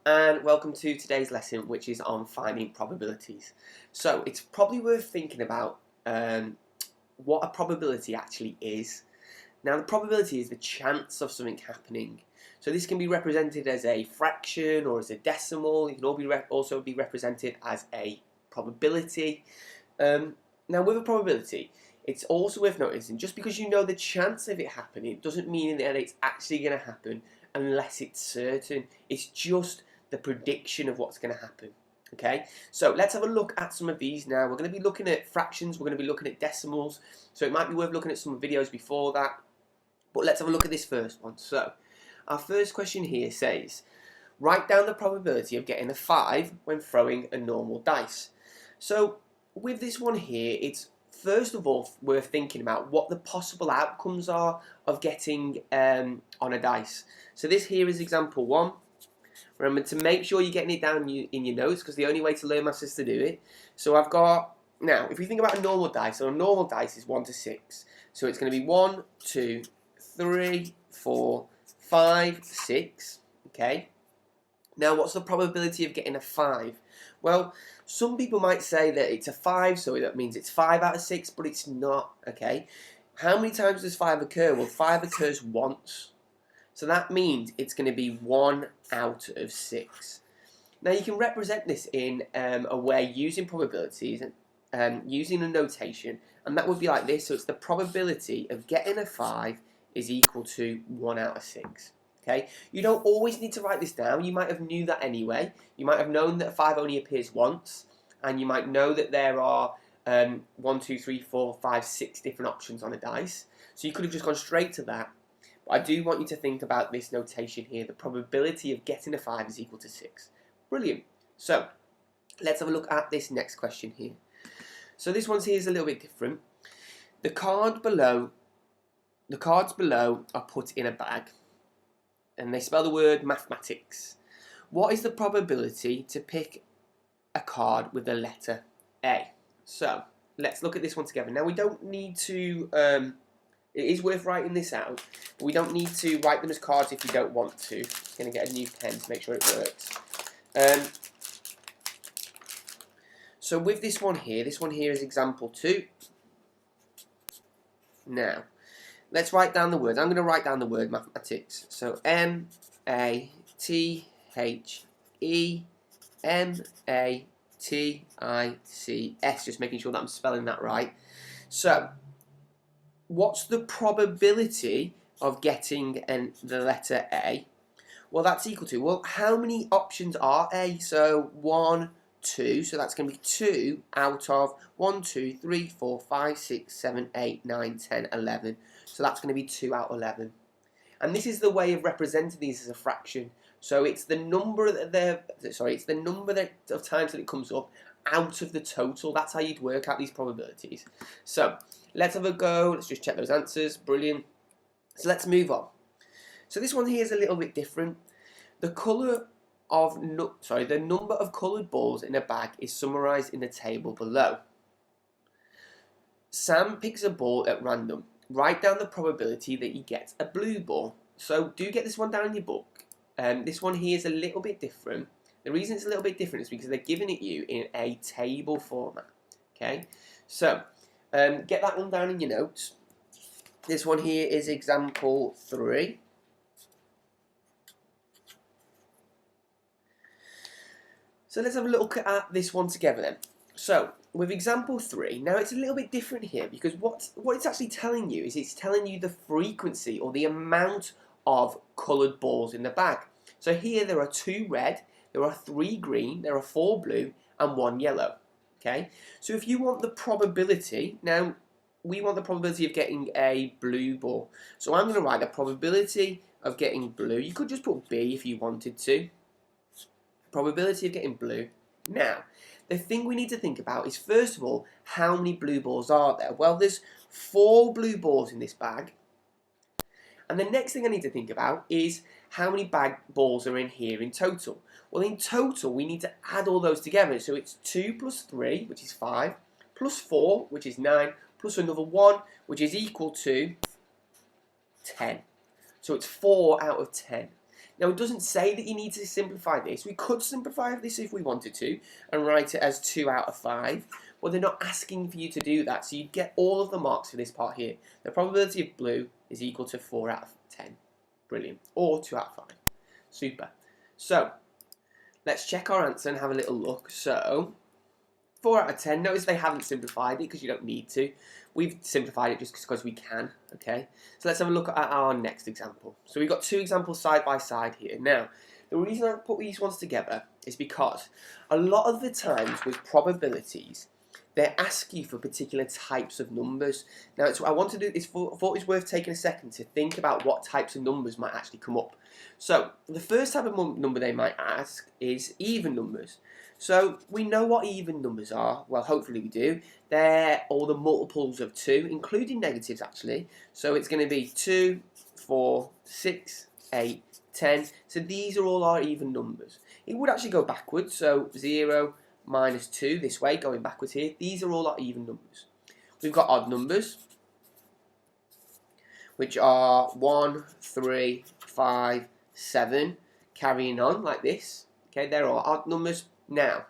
and welcome to today's lesson, which is on finding probabilities. So it's probably worth thinking about what a probability actually is. Now, the probability is the chance of something happening. So this can be represented as a fraction or as a decimal. It can also be represented as a probability. Now, with a probability, it's also worth noticing, just because you know the chance of it happening, it doesn't mean that it's actually going to happen unless it's certain. It's just the prediction of what's going to happen. Okay, so let's have a look at some of these now. We're going to be looking at fractions, we're going to be looking at decimals, so it might be worth looking at some videos before that. But let's have a look at this first one. So our first question here says, write down the probability of getting a 5 when throwing a normal dice. So with this one here, it's first of all worth thinking about what the possible outcomes are of getting on a dice. So this here is example 1. Remember to make sure you're getting it down in your notes, because the only way to learn maths is to do it. So I've got, now if we think about a normal dice, so a normal dice is 1 to 6. So it's going to be 1, 2, 3, 4, 5, 6. Okay. Now what's the probability of getting a 5? Well, some people might say that it's a 5, so that means it's 5 out of 6, but it's not. Okay. How many times does 5 occur? Well, 5 occurs once. So that means it's going to be 1 out of 6. Now you can represent this in a way using probabilities and using a notation, and that would be like this. So it's the probability of getting a 5 is equal to 1 out of 6. Okay, you don't always need to write this down. You might have knew that anyway. You might have known that 5 only appears once, and you might know that there are 1, 2, 3, 4, 5, 6 different options on a dice. So you could have just gone straight to that. But I do want you to think about this notation here. The probability of getting a 5 is equal to 6. Brilliant. So let's have a look at this next question here. So this one here is a little bit different. The cards below are put in a bag, and they spell the word mathematics. What is the probability to pick a card with the letter A? So let's look at this one together. Now we don't need to, it is worth writing this out, but we don't need to write them as cards if you don't want to. Just going to get a new pen to make sure it works. So with this one here is example 2. Now, let's write down the words. I'm going to write down the word mathematics. So M-A-T-H-E-M-A-T-I-C-S. Just making sure that I'm spelling that right. So, what's the probability of getting the letter A? Well, that's equal to, well, how many options are A? So 1, 2, so that's going to be 2 out of 1, 2, 3, 4, 5, 6, 7, 8, 9, 10, 11. So that's going to be 2 out of 11. And this is the way of representing these as a fraction. So it's the number of times that it comes up out of the total. That's how you'd work out these probabilities. So let's have a go. Let's just check those answers. Brilliant. So let's move on. So this one here is a little bit different. The number of coloured balls in a bag is summarised in the table below. Sam picks a ball at random. Write down the probability that he gets a blue ball. So do get this one down in your book. This one here is a little bit different. The reason it's a little bit different is because they're giving it you in a table format. Okay, so get that one down in your notes. This one here is example 3. So let's have a look at this one together then. So with example 3, now it's a little bit different here, because what it's actually telling you is it's telling you the frequency or the amount of coloured balls in the bag. So here there are 2 red, there are 3 green, there are 4 blue and 1 yellow. Okay, so if you want the probability, now we want the probability of getting a blue ball. So I'm going to write the probability of getting blue. You could just put B if you wanted to. Probability of getting blue. Now, the thing we need to think about is, first of all, how many blue balls are there? Well, there's 4 blue balls in this bag. And the next thing I need to think about is how many bag balls are in here in total. Well, in total, we need to add all those together. So it's 2 plus 3, which is 5, plus 4, which is 9, plus another 1, which is equal to 10. So it's 4 out of 10. Now, it doesn't say that you need to simplify this. We could simplify this if we wanted to and write it as 2 out of 5. Well, they're not asking for you to do that, so you'd get all of the marks for this part here. The probability of blue is equal to 4 out of 10. Brilliant. Or 2 out of 5. Super. So, let's check our answer and have a little look. So, 4 out of 10. Notice they haven't simplified it because you don't need to. We've simplified it just because we can. Okay. So let's have a look at our next example. So we've got 2 examples side by side here. Now, the reason I put these ones together is because a lot of the times with probabilities, they ask you for particular types of numbers. Now, I want to do this. I thought it was worth taking a second to think about what types of numbers might actually come up. So the first type of number they might ask is even numbers. So we know what even numbers are. Well, hopefully we do. They're all the multiples of 2, including negatives actually. So it's going to be 2, 4, 6, 8, 10. So these are all our even numbers. It would actually go backwards. So 0, minus 2 this way, going backwards here. These are all our even numbers. We've got odd numbers, which are 1, 3, 5, 7, carrying on like this. Okay, they're all odd numbers. Now,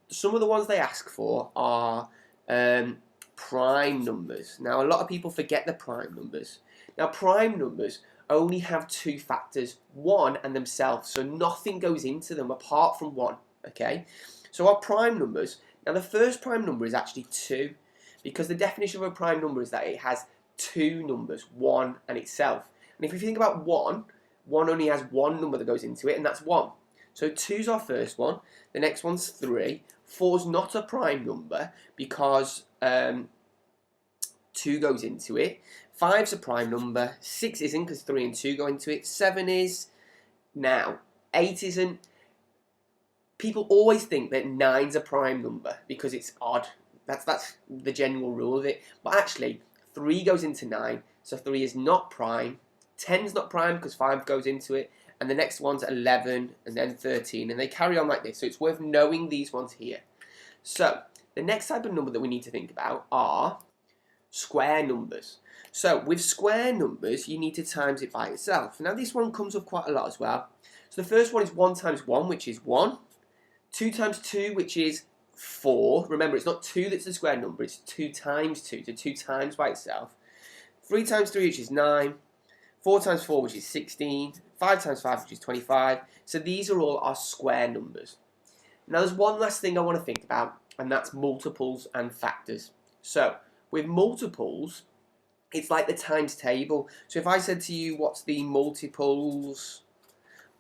some of the ones they ask for are prime numbers. Now, a lot of people forget the prime numbers. Now, prime numbers only have 2 factors, 1 and themselves, so nothing goes into them apart from 1, okay? So our prime numbers, now the first prime number is actually 2, because the definition of a prime number is that it has 2 numbers, 1 and itself. And if you think about 1, 1 only has 1 number that goes into it, and that's 1. So 2's our first one, the next one's 3, 4's not a prime number because 2 goes into it, 5's a prime number, 6 isn't because 3 and 2 go into it, 7 is, now 8 isn't. People always think that 9's a prime number because it's odd. That's the general rule of it. But actually, 3 goes into 9, so 3 is not prime. 10's not prime because 5 goes into it. And the next one's 11, and then 13. And they carry on like this. So it's worth knowing these ones here. So, the next type of number that we need to think about are square numbers. So, with square numbers, you need to times it by itself. Now, this one comes up quite a lot as well. So, the first one is 1 times 1, which is 1. 2 times 2, which is 4. Remember, it's not 2 that's the square number, it's 2 times 2, so 2 times by itself. 3 times 3, which is 9. 4 times 4, which is 16. 5 times 5, which is 25. So these are all our square numbers. Now there's one last thing I want to think about, and that's multiples and factors. So, with multiples, it's like the times table. So if I said to you, what's the multiples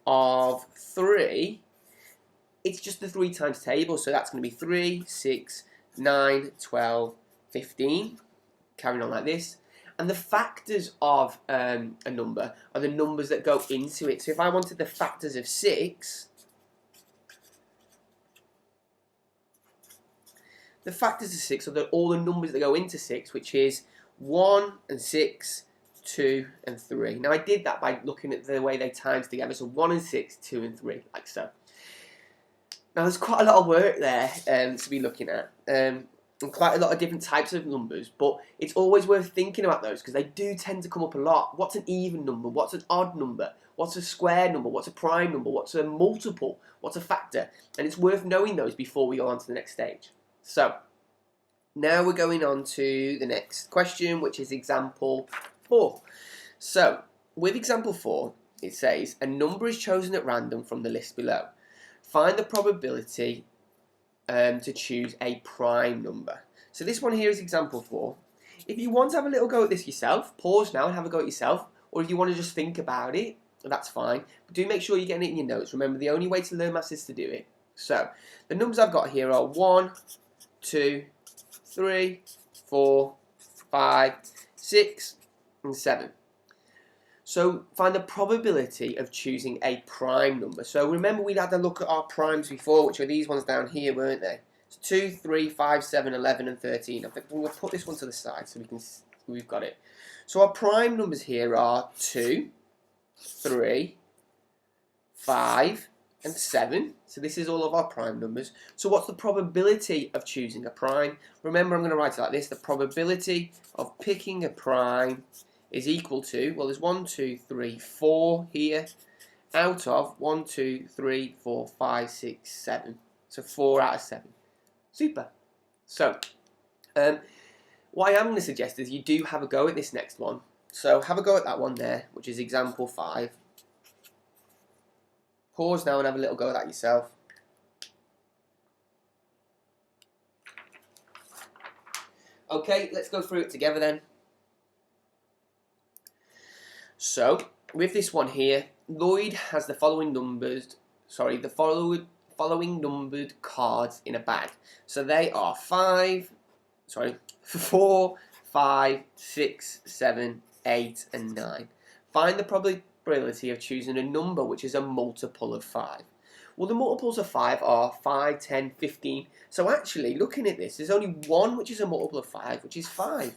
of 3? It's just the 3 times table, so that's going to be 3, 6, 9, 12, 15, carrying on like this. And the factors of a number are the numbers that go into it. So if I wanted the factors of 6, the factors of 6 are all the numbers that go into 6, which is 1 and 6, 2 and 3. Now I did that by looking at the way they times together, so 1 and 6, 2 and 3, like so. Now there's quite a lot of work there to be looking at, and quite a lot of different types of numbers, but it's always worth thinking about those because they do tend to come up a lot. What's an even number? What's an odd number? What's a square number? What's a prime number? What's a multiple? What's a factor? And it's worth knowing those before we go on to the next stage. So, now we're going on to the next question, which is example 4. So, with example 4, it says, a number is chosen at random from the list below. Find the probability to choose a prime number. So this one here is example 4. If you want to have a little go at this yourself, pause now and have a go at yourself. Or if you want to just think about it, that's fine. But do make sure you're getting it in your notes. Remember, the only way to learn maths is to do it. So, the numbers I've got here are 1, 2, 3, 4, 5, 6, and 7. So find the probability of choosing a prime number. So remember we had a look at our primes before, which were these ones down here, weren't they? So 2, 3, 5, 7, 11, and 13. I think we'll put this one to the side so we've got it. So our prime numbers here are 2, 3, 5, and 7. So this is all of our prime numbers. So what's the probability of choosing a prime? Remember, I'm going to write it like this. The probability of picking a prime is equal to, well, there's 1, 2, 3, 4 here, out of 1, 2, 3, 4, 5, 6, 7. So 4 out of 7. Super. So, what I am going to suggest is you do have a go at this next one. So have a go at that one there, which is example 5. Pause now and have a little go at that yourself. Okay, let's go through it together then. So, with this one here, Lloyd has the following following numbered cards in a bag. So they are 4, 5, 6, 7, 8, and 9. Find the probability of choosing a number which is a multiple of 5. Well, the multiples of 5 are 5, 10, 15. So actually, looking at this, there's only one which is a multiple of 5, which is 5.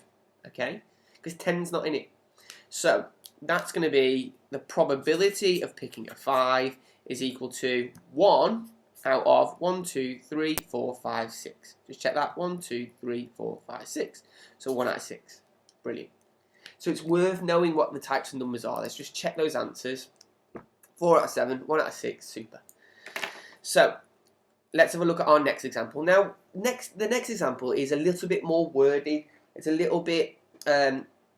Okay? Because 10's not in it. So, that's going to be the probability of picking a 5 is equal to 1 out of 1, 2, 3, 4, 5, 6. Just check that. 1, 2, 3, 4, 5, 6. So 1 out of 6. Brilliant. So it's worth knowing what the types of numbers are. Let's just check those answers. 4 out of 7, 1 out of 6. Super. So, let's have a look at our next example. Now, the next example is a little bit more wordy. It's a little bit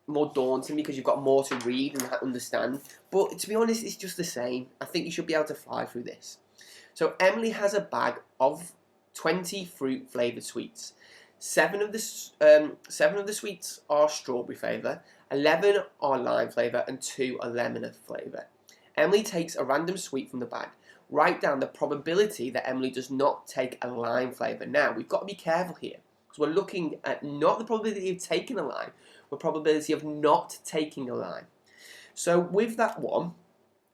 more daunting because you've got more to read and understand. But to be honest, it's just the same. I think you should be able to fly through this. So, Emily has a bag of 20 fruit-flavoured sweets. 7 of the sweets are strawberry flavour, 11 are lime flavour, and 2 are lemon flavour. Emily takes a random sweet from the bag. Write down the probability that Emily does not take a lime flavour. Now, we've got to be careful here, because we're looking at not the probability of taking a lime, but probability of not taking a lime. So with that one,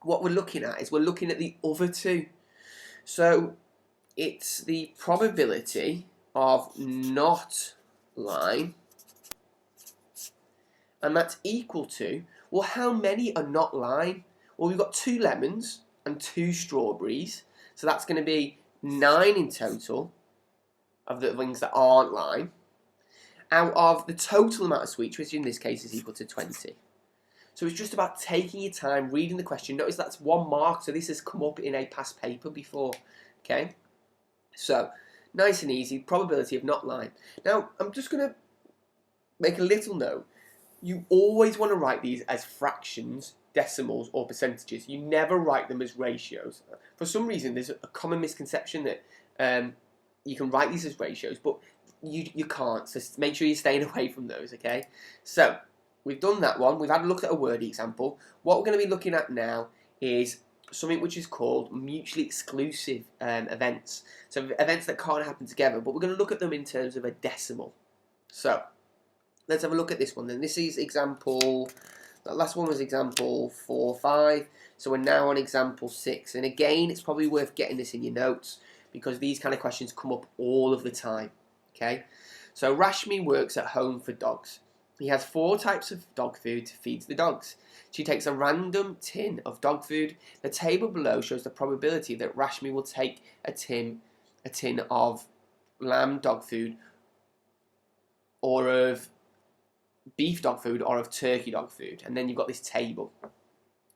what we're looking at is we're looking at the other two. So it's the probability of not lime, and that's equal to, well, how many are not lime? Well, we've got 2 lemons and 2 strawberries, so that's going to be 9 in total of the things that aren't lime, out of the total amount of sweets, which in this case is equal to 20. So it's just about taking your time, reading the question. Notice that's 1 mark, so this has come up in a past paper before. Okay, so nice and easy, probability of not lime. Now, I'm just going to make a little note. You always want to write these as fractions, decimals, or percentages. You never write them as ratios. For some reason, there's a common misconception that you can write these as ratios, but you can't. So make sure you're staying away from those, okay? So, we've done that one. We've had a look at a word example. What we're going to be looking at now is something which is called mutually exclusive events. So, events that can't happen together, but we're going to look at them in terms of a decimal. So, let's have a look at this one then. This is example, that last one was example 4, 5. So we're now on example 6. And again, it's probably worth getting this in your notes because these kind of questions come up all of the time. Okay? So Rashmi works at home for dogs. He has 4 types of dog food to feed the dogs. She takes a random tin of dog food. The table below shows the probability that Rashmi will take a tin of lamb dog food, or of beef dog food, or of turkey dog food. And then you've got this table.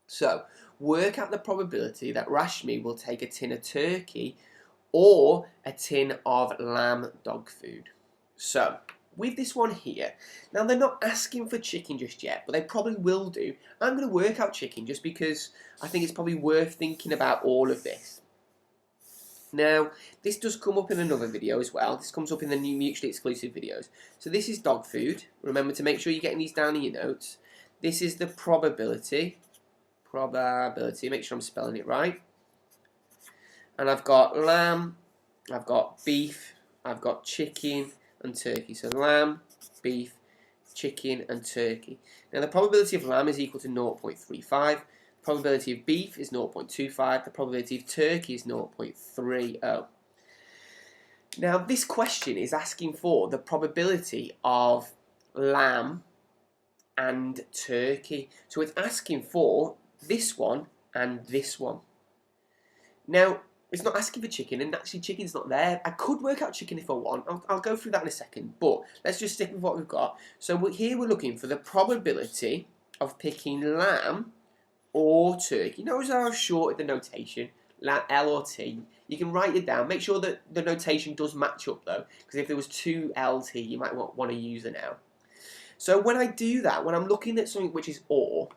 So, work out the probability that Rashmi will take a tin of turkey or a tin of lamb dog food. So, with this one here, now they're not asking for chicken just yet, but they probably will do. I'm going to work out chicken just because I think it's probably worth thinking about all of this. Now, this does come up in another video as well. This comes up in the new mutually exclusive videos. So this is dog food. Remember to make sure you're getting these down in your notes. This is the probability. Make sure I'm spelling it right. And I've got lamb, I've got beef, I've got chicken and turkey. So lamb, beef, chicken and turkey. Now the probability of lamb is equal to 0.35. The probability of beef is 0.25. The probability of turkey is 0.30. Now this question is asking for the probability of lamb and turkey. So it's asking for this one and this one. Now, it's not asking for chicken, and actually chicken's not there. I could work out chicken if I want. I'll go through that in a second, but let's just stick with what we've got. So here we're looking for the probability of picking lamb or turkey. Notice how I've shorted the notation, L or T. You can write it down. Make sure that the notation does match up though, because if there was 2 LT, you might want to use an L. So when I do that, when I'm looking at something which is or,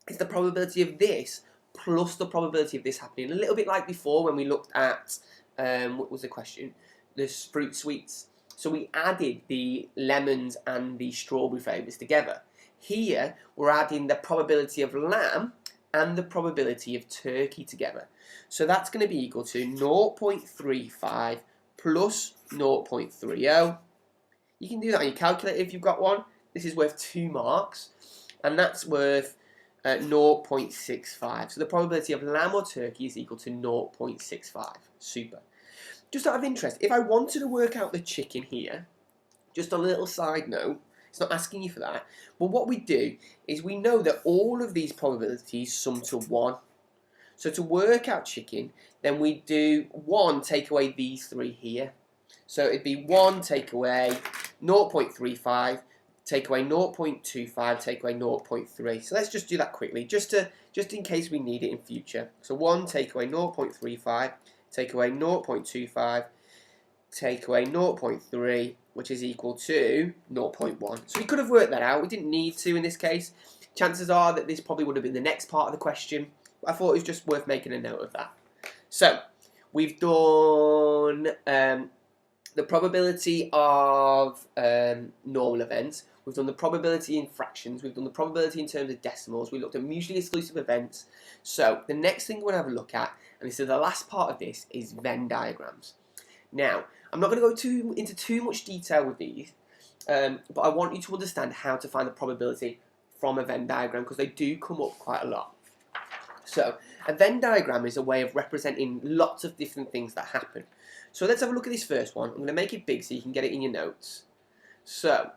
it's the probability of this plus the probability of this happening. A little bit like before when we looked at, what was the question? The fruit sweets. So we added the lemons and the strawberry flavours together. Here, we're adding the probability of lamb and the probability of turkey together. So that's going to be equal to 0.35 plus 0.30. You can do that on your calculator if you've got one. This is worth 2 marks, and that's worth 0.65. So the probability of lamb or turkey is equal to 0.65. Super. Just out of interest, if I wanted to work out the chicken here, just on a little side note, it's not asking you for that, but what we do is we know that all of these probabilities sum to 1. So to work out chicken, then we do 1 take away these 3 here. So it'd be 1 take away 0.35, take away 0.25, take away 0.3. So let's just do that quickly, just in case we need it in future. So 1 take away 0.35, take away 0.25, take away 0.3, which is equal to 0.1. So we could have worked that out. We didn't need to in this case. Chances are that this probably would have been the next part of the question. But I thought it was just worth making a note of that. So we've done the probability of normal events. We've done the probability in fractions. We've done the probability in terms of decimals. We looked at mutually exclusive events. So the next thing we're going to have a look at, and this is the last part of this, is Venn diagrams. Now, I'm not going to go into too much detail with these, but I want you to understand how to find the probability from a Venn diagram, because they do come up quite a lot. So, a Venn diagram is a way of representing lots of different things that happen. So let's have a look at this first one. I'm going to make it big so you can get it in your notes. So,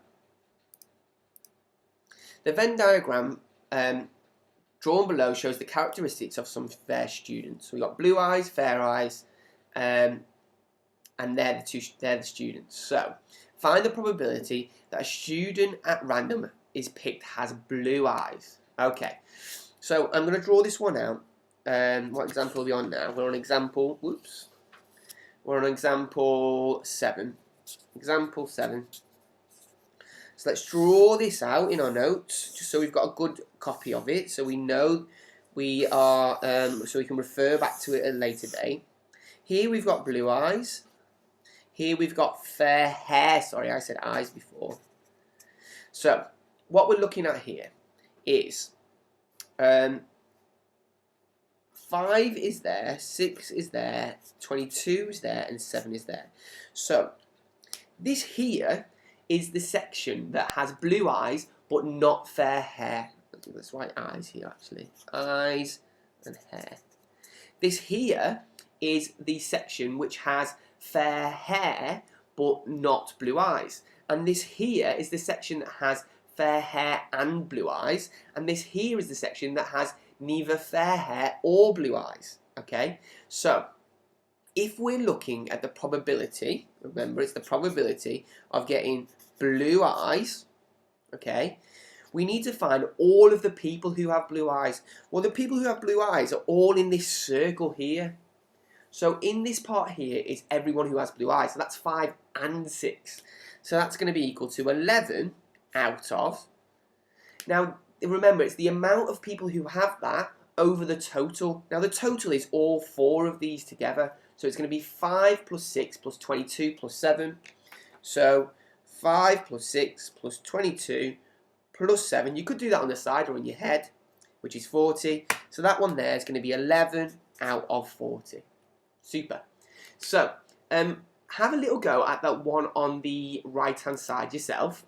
the Venn diagram drawn below shows the characteristics of some fair students. So we've got blue eyes, fair eyes, and they're the students. So, find the probability that a student at random is picked has blue eyes. Okay, so I'm going to draw this one out. What example are we on now? We're on example, we're on example 7. Example 7. So let's draw this out in our notes, just so we've got a good copy of it, so we know we are, so we can refer back to it at a later date. Here we've got blue eyes. Here we've got fair hair. Sorry, I said eyes before. So what we're looking at here is 5 is there, 6 is there, 22 is there, and 7 is there. So this here is the section that has blue eyes but not fair hair. Let's write eyes here actually. Eyes and hair. This here is the section which has fair hair but not blue eyes. And this here is the section that has fair hair and blue eyes. And this here is the section that has neither fair hair or blue eyes. Okay, so if we're looking at the probability, remember it's the probability of getting blue eyes, okay, we need to find all of the people who have blue eyes. Well, the people who have blue eyes are all in this circle here. So in this part here is everyone who has blue eyes. So that's 5 and 6. So that's going to be equal to 11 out of. Now, remember, it's the amount of people who have that over the total. Now, the total is all 4 of these together. So it's going to be 5 plus 6 plus 22 plus 7. So 5 plus 6 plus 22 plus 7. You could do that on the side or in your head, which is 40. So that one there is going to be 11 out of 40. Super. So, have a little go at that one on the right-hand side yourself.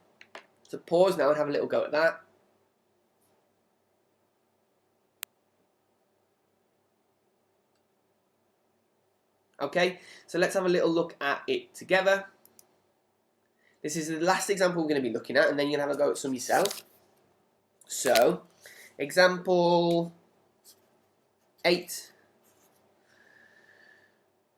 So pause now and have a little go at that. Okay, so let's have a little look at it together. This is the last example we're going to be looking at, and then you can have a go at some yourself. So, example 8.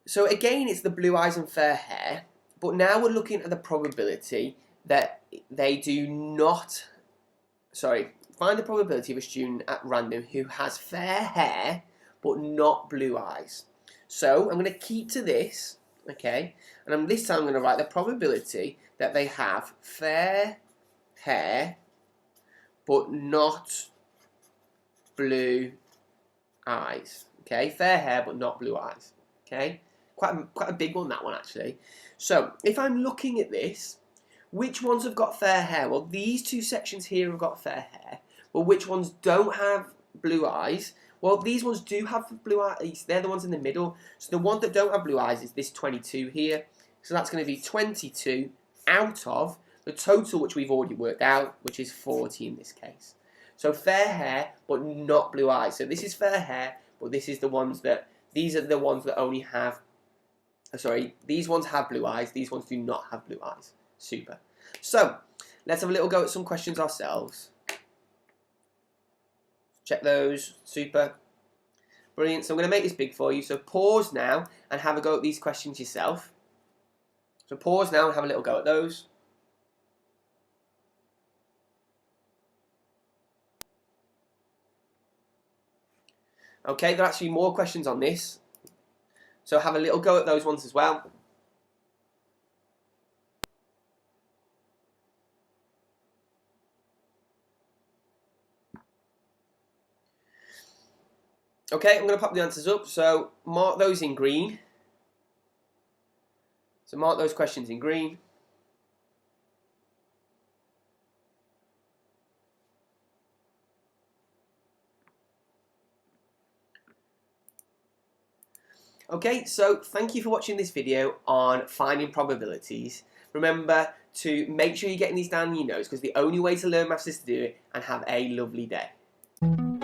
So again, it's the blue eyes and fair hair, but now we're looking at the probability that they do not, sorry, find the probability of a student at random who has fair hair but not blue eyes. So I'm going to keep to this, okay, and this time I'm going to write the probability that they have fair hair but not blue eyes. Okay, fair hair but not blue eyes. Okay, quite a big one, that one actually. So if I'm looking at this, which ones have got fair hair? Well, these two sections here have got fair hair. Well, which ones don't have blue eyes? Well, these ones do have blue eyes. They're the ones in the middle. So the one that don't have blue eyes is this 22 here. So that's going to be 22 out of the total, which we've already worked out, which is 40 in this case. So fair hair, but not blue eyes. So this is fair hair, but this is the ones that, these are the ones that only have, sorry, these ones have blue eyes, these ones do not have blue eyes. Super. So, let's have a little go at some questions ourselves. Check those. Super. Brilliant. So I'm going to make this big for you. So pause now and have a go at these questions yourself. So pause now and have a little go at those. Okay, there are actually more questions on this. So have a little go at those ones as well. Okay, I'm going to pop the answers up, so mark those in green. So mark those questions in green. Okay, so thank you for watching this video on finding probabilities. Remember to make sure you're getting these down in your notes, because the only way to learn maths is to do it, and have a lovely day.